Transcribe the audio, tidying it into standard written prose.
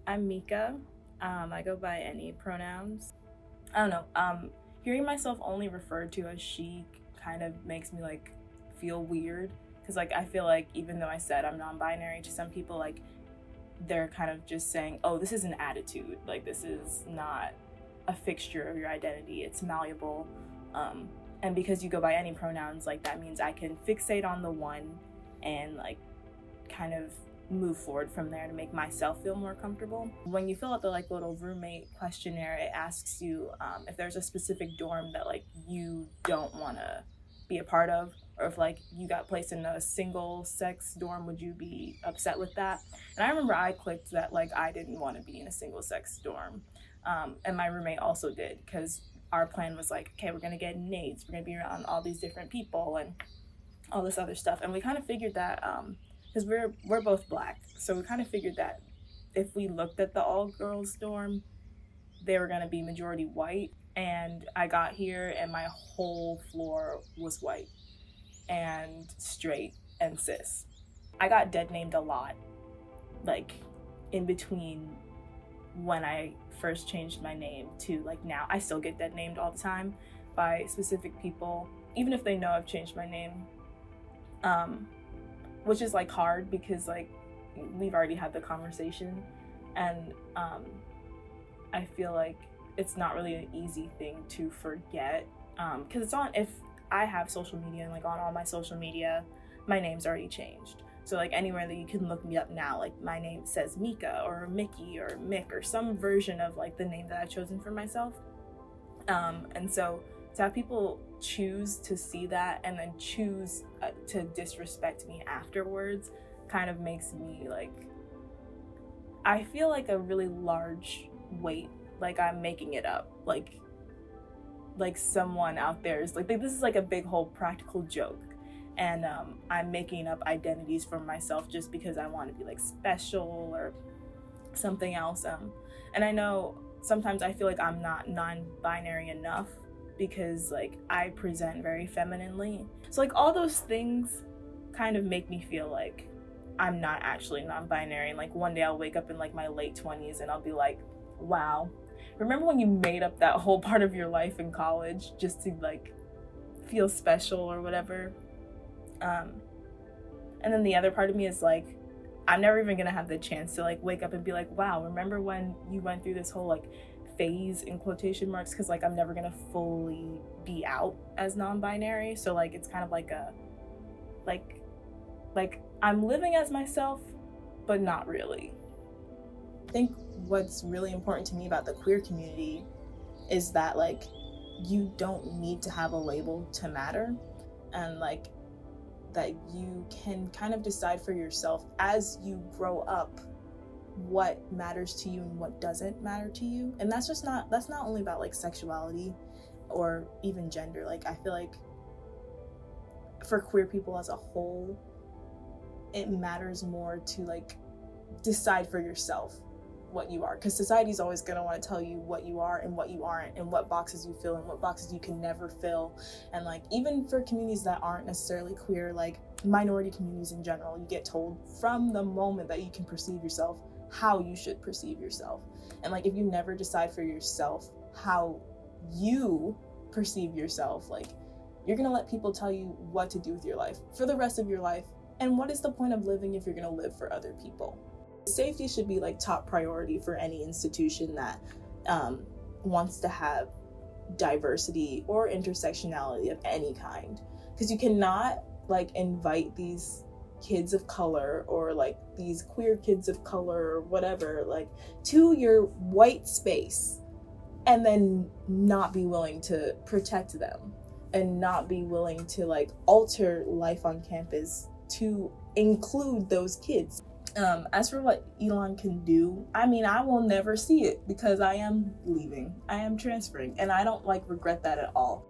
I'm Mika. I go by any pronouns. I don't know. Hearing myself only referred to as she kind of makes me like feel weird because like I feel like even though I said I'm non-binary, to some people like they're kind of just saying, "Oh, this is an attitude. Like this is not a fixture of your identity. It's malleable." And because you go by any pronouns, like that means I can fixate on the one and like kind of move forward from there to make myself feel more comfortable. When you fill out the like little roommate questionnaire, it asks you if there's a specific dorm that like you don't want to be a part of, or if like you got placed in a single sex dorm, would you be upset with that? And I remember I clicked that like I didn't want to be in a single sex dorm, and my roommate also did, because our plan was like, okay, we're gonna get nades, we're gonna be around all these different people and all this other stuff. And we kind of figured that because we're both Black, so we kind of figured that if we looked at the all girls dorm, they were gonna be majority white. And I got here and my whole floor was white and straight and cis. I got dead named a lot, like in between when I first changed my name to like now. I still get dead named all the time by specific people, even if they know I've changed my name. Which is like hard because like we've already had the conversation, and I feel like it's not really an easy thing to forget, because it's on, if I have social media and like on all my social media my name's already changed, so like anywhere that you can look me up now, like my name says Mika or Mickey or Mick or some version of like the name that I've chosen for myself. And so to have people choose to see that and then choose to disrespect me afterwards kind of makes me like, I feel like a really large weight, like I'm making it up, like someone out there is like this is like a big whole practical joke, and I'm making up identities for myself just because I want to be like special or something else. And I know sometimes I feel like I'm not non-binary enough because like I present very femininely. So like all those things kind of make me feel like I'm not actually non-binary. And like one day I'll wake up in like my late 20s and I'll be like, wow, remember when you made up that whole part of your life in college just to like feel special or whatever? And then the other part of me is like, I'm never even gonna have the chance to like wake up and be like, wow, remember when you went through this whole like phase in quotation marks, because like I'm never gonna fully be out as non-binary. So like it's kind of like a like I'm living as myself but not really. I think what's really important to me about the queer community is that like you don't need to have a label to matter, and like that you can kind of decide for yourself as you grow up what matters to you and what doesn't matter to you. And that's not only about like sexuality or even gender. Like I feel like for queer people as a whole, it matters more to like decide for yourself what you are, because society's always going to want to tell you what you are and what you aren't, and what boxes you fill and what boxes you can never fill. And like even for communities that aren't necessarily queer, like minority communities in general, you get told from the moment that you can perceive yourself how you should perceive yourself. And like if you never decide for yourself how you perceive yourself, like you're going to let people tell you what to do with your life for the rest of your life. And what is the point of living if you're going to live for other people? Safety should be like top priority for any institution that wants to have diversity or intersectionality of any kind, because you cannot like invite these kids of color or like these queer kids of color or whatever like to your white space and then not be willing to protect them and not be willing to like alter life on campus to include those kids. As for what Elon can do, I mean, I will never see it because I am leaving. I am transferring, and I don't like regret that at all.